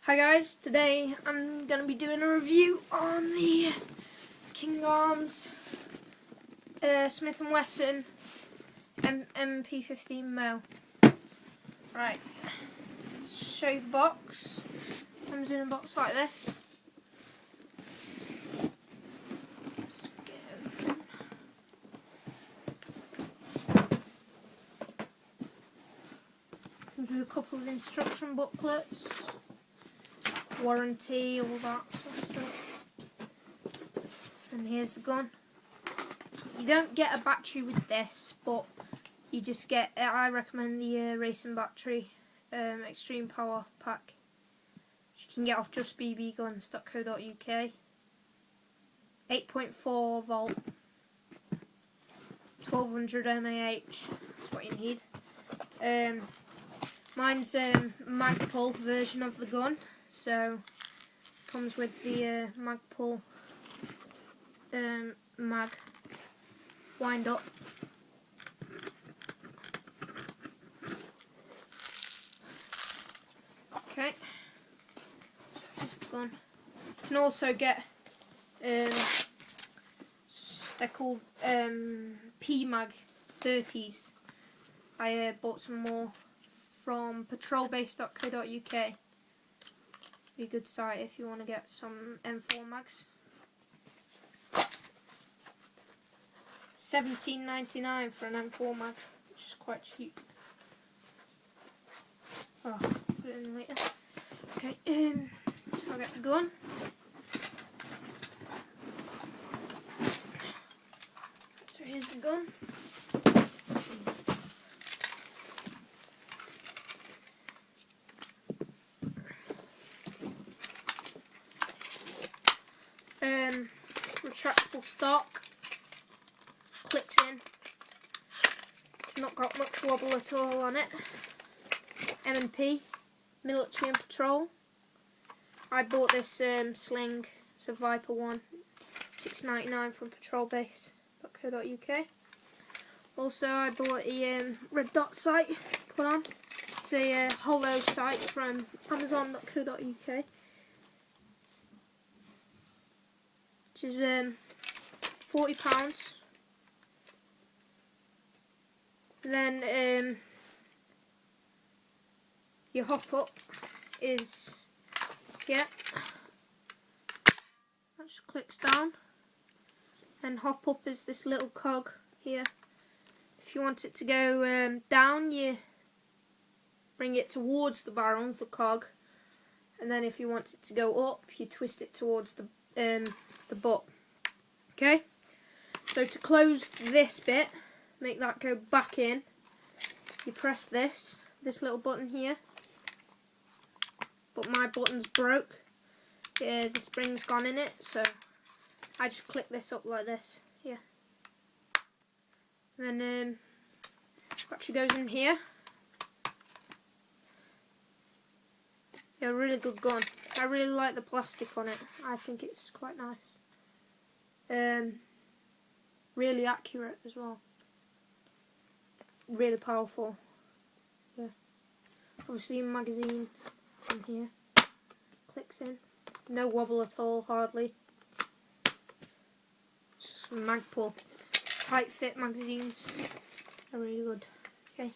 Hi guys, today I'm going to be doing a review on the King Arms Smith & Wesson MP15 Male. Right, let's show you the box. Comes in a box like this. Let's get it open. Comes with a couple of instruction booklets. Warranty, all that sort of stuff. And here's the gun. You don't get a battery with this, but you just get, I recommend the racing battery extreme power pack, which you can get off justbbguns.co.uk. 8.4 volt, 1200 mAh, that's what you need. Mine's a Magpul version of the gun. So, comes with the Magpul mag wind up. Okay, so here's the gun. You can also get, they're called P-Mag 30s. I bought some more from patrolbase.co.uk. Be a good site if you want to get some M4 mags. $17.99 for an M4 mag, which is quite cheap. Oh, put it in later. Okay, so I'll get the gun. So here's the gun. Retractable stock, clicks in, it's not got much wobble at all on it. M&P, military and patrol. I bought this sling, it's a Viper one, $6.99 from patrolbase.co.uk. Also I bought a red dot sight put on, it's a hollow sight from amazon.co.uk. Which is £40. Then your hop up is that just clicks down. Then hop up is this little cog here. If you want it to go down, you bring it towards the barrel of the cog, and then if you want it to go up, you twist it towards the butt. Okay, so to close this bit, make that go back in, you press this little button here, but my button's broke. The spring's gone in it, so I just click this up like this here. And then battery goes in here. Yeah, really good gun. I really like the plastic on it. I think it's quite nice. Really accurate as well. Really powerful. Yeah. Obviously magazine in here. Clicks in. No wobble at all, hardly. It's Magpul. Tight fit magazines are really good. Okay.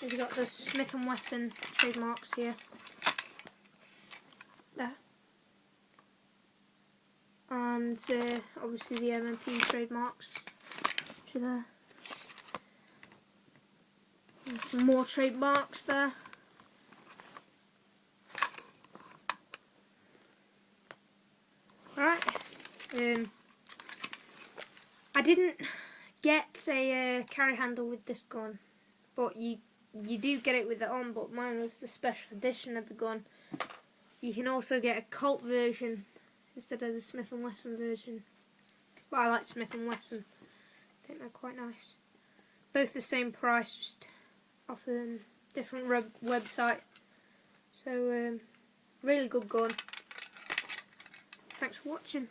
We've got the Smith & Wesson trademarks here. There. And obviously the M&P trademarks, which are there. And some more trademarks there. Right. I didn't get a carry handle with this gun, but you do get it with it on. But mine was the special edition of the gun. You can also get a Colt version instead of the Smith & Wesson version. But I like Smith & Wesson. I think they're quite nice. Both the same price, just off a different website. So, really good gun. Thanks for watching.